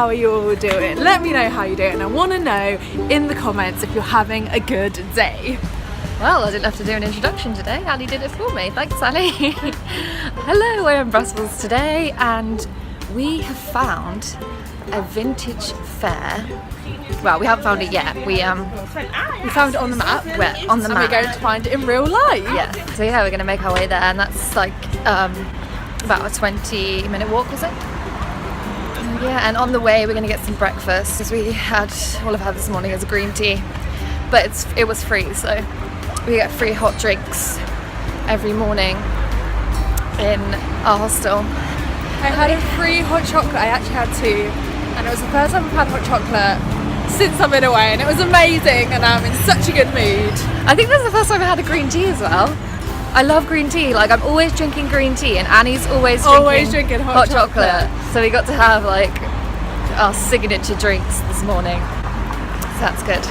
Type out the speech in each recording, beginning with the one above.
how are you all doing? Let me know how you're doing. I want to know in the comments if you're having a good day. Well, I didn't have to do an introduction today. Ali did it for me. Thanks, Ali. Hello, we're in Brussels today and we have found a vintage fair. Well, we haven't found it yet. We found it on the map. We're on the map. And we're going to find it in real life. Yeah. So yeah, we're going to make our way there, and that's like about a 20-minute walk, was it? Yeah. And on the way, we're going to get some breakfast, because we had all I've had this morning is a green tea, but it was free, so we get free hot drinks every morning in our hostel. I had a free hot chocolate. I actually had two, and it was the first time I've had hot chocolate since I've been away, and it was amazing, and I'm in such a good mood. I think that's the first time I had a green tea as well. I love green tea. Like, I'm always drinking green tea, and Annie's always drinking hot chocolate. So we got to have like our signature drinks this morning. So that's good.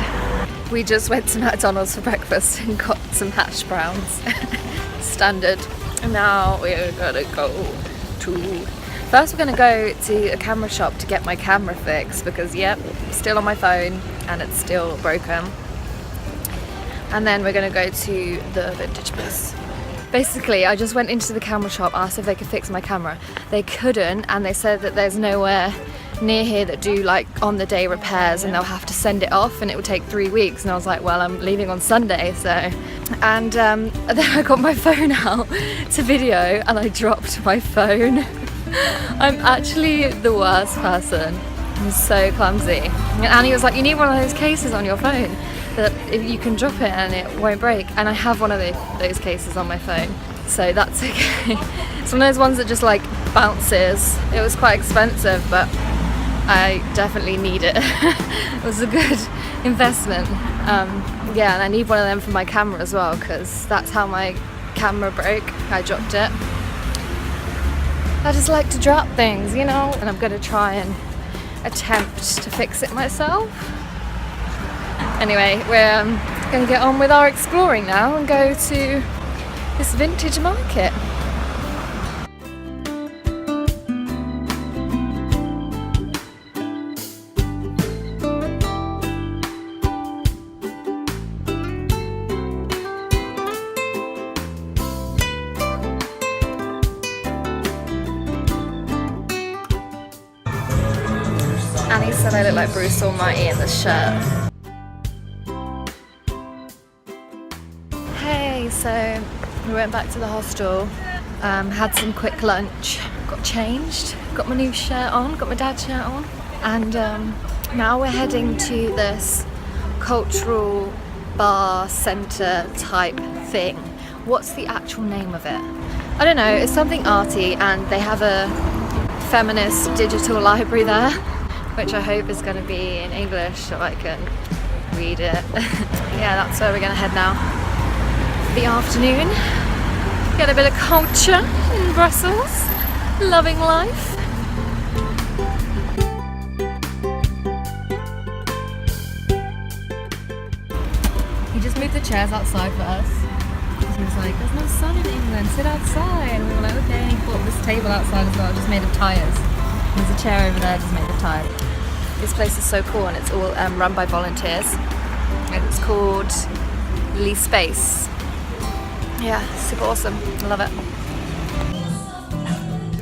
We just went to McDonald's for breakfast and got some hash browns. Standard. And now we're gonna go to... First we're going to go to a camera shop to get my camera fixed, because yep, still on my phone and it's still broken. And then we're going to go to the vintage place. Basically, I just went into the camera shop, asked if they could fix my camera. They couldn't, and they said that there's nowhere near here that do like on the day repairs, and they'll have to send it off and it would take 3 weeks. And I was like, well, I'm leaving on Sunday, so... And then I got my phone out to video and I dropped my phone. I'm actually the worst person. I'm so clumsy. And Annie was like, you need one of those cases on your phone that if you can drop it and it won't break. And I have one of those cases on my phone, so that's okay. It's one of those ones that just like bounces. It was quite expensive, but I definitely need it. It was a good investment. Yeah, and I need one of them for my camera as well, because that's how my camera broke. I dropped it. I just like to drop things, you know, and I'm going to try and attempt to fix it myself. Anyway, we're going to get on with our exploring now and go to this vintage market. Annie said I look like Bruce Almighty in this shirt. Hey, so we went back to the hostel, had some quick lunch, got changed, got my new shirt on, got my dad's shirt on, and now we're heading to this cultural bar centre type thing. What's the actual name of it? I don't know, it's something arty, and they have a feminist digital library there, which I hope is going to be in English so I can read it. Yeah, that's where we're going to head now for the afternoon. Get a bit of culture in Brussels. Loving life. He just moved the chairs outside for us. He was like, there's no sun in England, sit outside. And we were like, okay. And he bought this table outside as well, just made of tyres. There's a chair over there just made of tyres. This place is so cool, and it's all run by volunteers. And it's called Lee Space. Yeah, super awesome. I love it.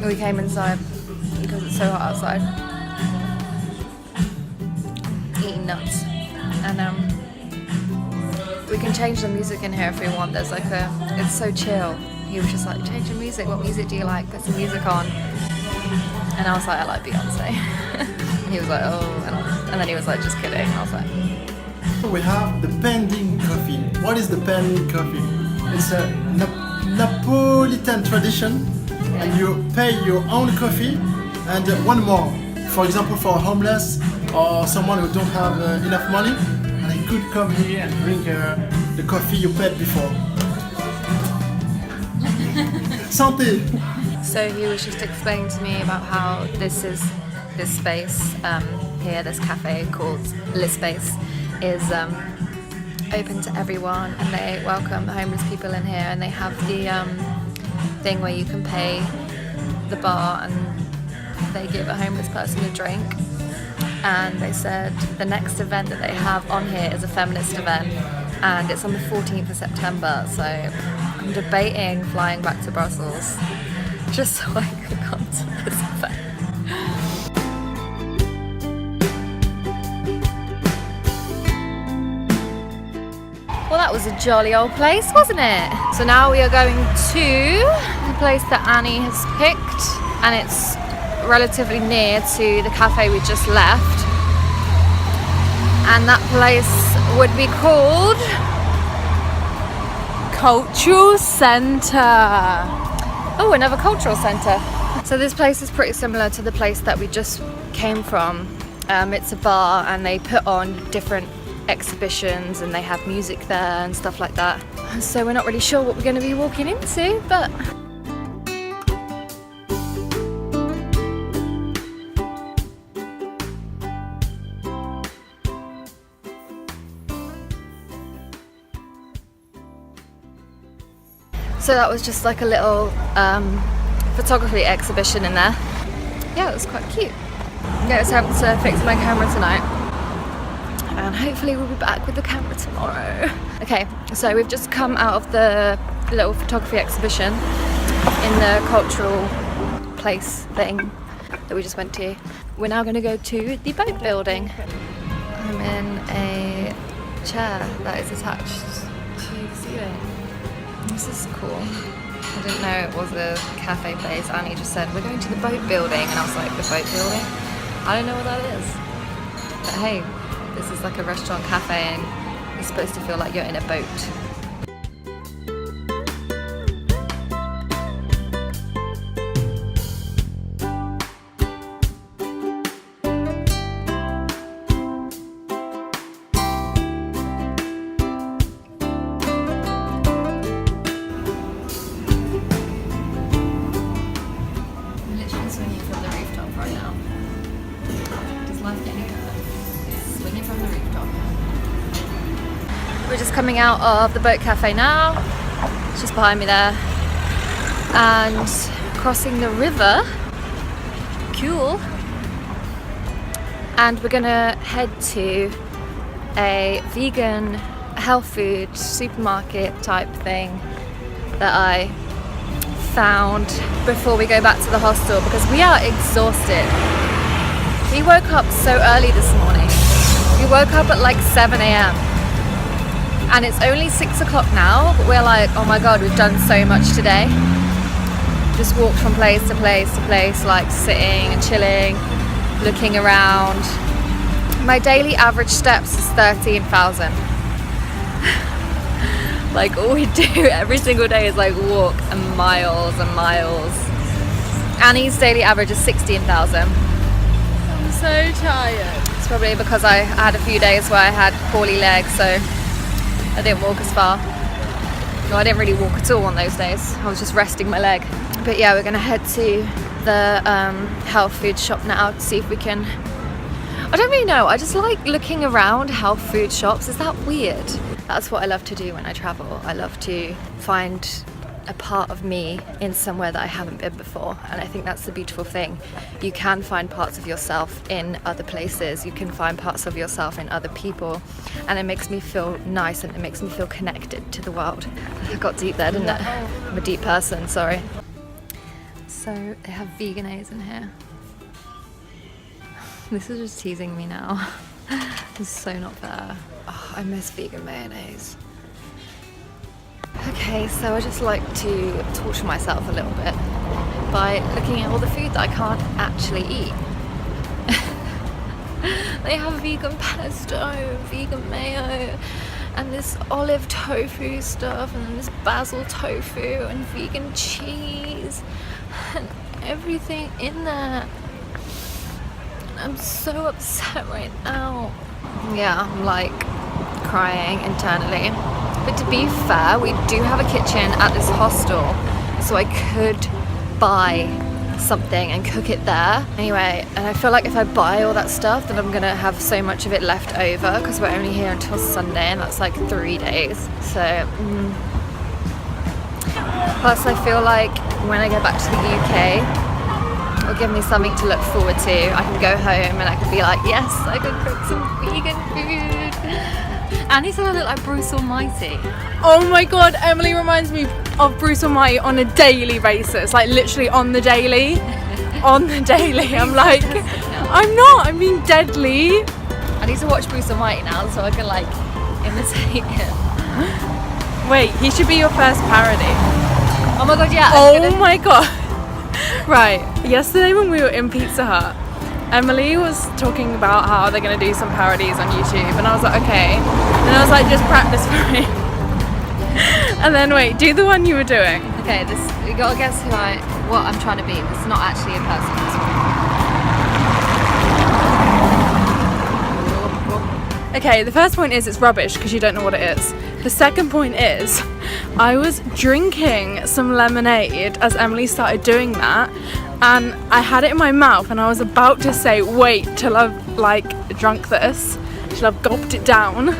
We came inside because it's so hot outside. Eating nuts. And we can change the music in here if we want. There's like it's so chill. He was just like, change the music. What music do you like? Put some music on. And I was like, I like Beyonce. And he was like, oh, and then he was like, just kidding. And I was like... We have the pending coffee. What is the pending coffee? It's a Napolitan tradition, and you pay your own coffee and one more. For example, for a homeless or someone who don't have enough money, and they could come here and drink the coffee you paid before. Santé! So he was just explaining to me about how this space here, this cafe called Le Space, is open to everyone, and they welcome homeless people in here, and they have the thing where you can pay the bar and they give a homeless person a drink. and they said the next event that they have on here is a feminist event, and it's on the 14th of September, so I'm debating flying back to Brussels just so I can come to this event. Well, that was a jolly old place, wasn't it? So now we are going to the place that Annie has picked, and it's relatively near to the cafe we just left. And that place would be called Cultural Centre. Oh, another cultural centre. So this place is pretty similar to the place that we just came from. It's a bar, and they put on different exhibitions, and they have music there and stuff like that. So we're not really sure what we're going to be walking into, but so that was just like a little photography exhibition in there. Yeah, it was quite cute. Yeah, I was having to fix my camera tonight, and hopefully we'll be back with the camera tomorrow. Okay, so we've just come out of the little photography exhibition in the cultural place thing that we just went to. We're now going to go to the boat building. I'm in a chair that is attached to the ceiling. This is cool. I didn't know it was a cafe place. Annie just said, we're going to the boat building, and I was like, the boat building? I don't know what that is. But hey, this is like a restaurant cafe, and you're supposed to feel like you're in a boat. I'm literally swinging from the rooftop right now. Does life get any better? Swinging from the rooftop. We're just coming out of the boat cafe now. It's just behind me there. And crossing the river. Cool. And we're gonna head to a vegan health food supermarket type thing that I found before we go back to the hostel, because we are exhausted. We woke up so early this morning. We woke up at like 7 a.m. and it's only 6 o'clock now, but we're like, oh my god, we've done so much today. Just walked from place to place to place, like sitting and chilling, looking around. My daily average steps is 13,000. Like, all we do every single day is like walk miles and miles. Annie's daily average is 16,000. I'm so tired. It's probably because I had a few days where I had poorly legs, so I didn't walk as far. No, I didn't really walk at all on those days. I was just resting my leg. But yeah, we're gonna head to the health food shop now to see if we can. I don't really know. I just like looking around health food shops. Is that weird? That's what I love to do when I travel. I love to find a part of me in somewhere that I haven't been before, and I think that's the beautiful thing. You can find parts of yourself in other places. You can find parts of yourself in other people, and it makes me feel nice, and it makes me feel connected to the world. I got deep there, didn't it? I'm a deep person, sorry. So they have veganese in here. This is just teasing me now. This is so not fair. Oh, I miss vegan mayonnaise. Okay, so I just like to torture myself a little bit by looking at all the food that I can't actually eat. They have vegan pesto, vegan mayo, and this olive tofu stuff, and then this basil tofu, and vegan cheese, and everything in there. I'm so upset right now. Yeah, I'm like crying internally. But to be fair, we do have a kitchen at this hostel, so I could buy something and cook it there. Anyway, and I feel like if I buy all that stuff, then I'm gonna have so much of it left over, because we're only here until Sunday, and that's like 3 days. So, plus I feel like when I go back to the UK, Or give me something to look forward to. I can go home and I can be like, yes, I can cook some vegan food. Annie said I look like Bruce Almighty. Oh my god, Emily reminds me of Bruce Almighty on a daily basis, like literally on the daily. On the daily. I'm like, I'm not, I'm being deadly. I need to watch Bruce Almighty now so I can like imitate him. Wait, he should be your first parody. Oh my god, yeah. Oh my god. Right, yesterday when we were in Pizza Hut, Emily was talking about how they're going to do some parodies on YouTube, and I was like, okay. And I was like, just practice for me. And then wait, do the one you were doing. Okay, this, you gotta guess what I'm trying to be. This is not actually a person. Okay, the first point is it's rubbish because you don't know what it is. The second point is I was drinking some lemonade as Emily started doing that, and I had it in my mouth and I was about to say wait till I've like drunk this, till I've gulped it down,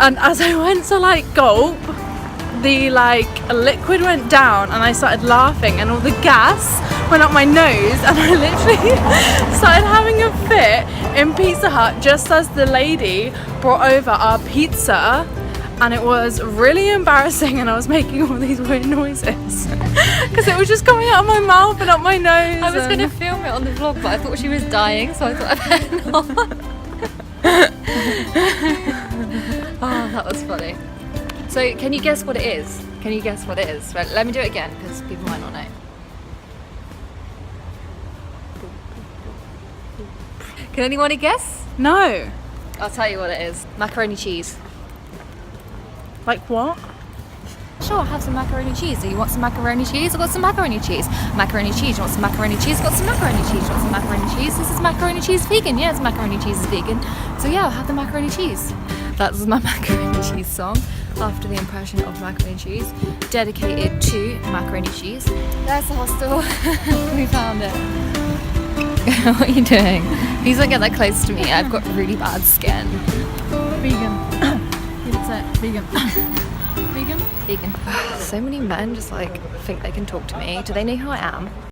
and as I went to like gulp, the like liquid went down and I started laughing and all the gas went up my nose, and I literally started having a fit in Pizza Hut just as the lady brought over our pizza, and it was really embarrassing, and I was making all these weird noises because it was just coming out of my mouth and up my nose. I was going to film it on the vlog, but I thought she was dying, so I thought I'd better not. Oh, that was funny. So can you guess what it is? Can you guess what it is? Right, let me do it again because people might not know. Can anyone guess? No. I'll tell you what it is. Macaroni cheese. Like what? Sure, I'll have some macaroni cheese. Do you want some macaroni cheese? I've got some macaroni cheese. Macaroni cheese. You want some macaroni cheese? I've got some macaroni cheese. You want some macaroni cheese? This is macaroni cheese vegan. Yes, macaroni cheese is vegan. So yeah, I'll have the macaroni cheese. That's my macaroni cheese song after the impression of macaroni cheese, dedicated to macaroni cheese. There's the hostel. We found it. What are you doing? Please don't get that close to me. I've got really bad skin. Vegan. It's it. Vegan. Vegan? Vegan. So many men just like think they can talk to me. Do they know who I am?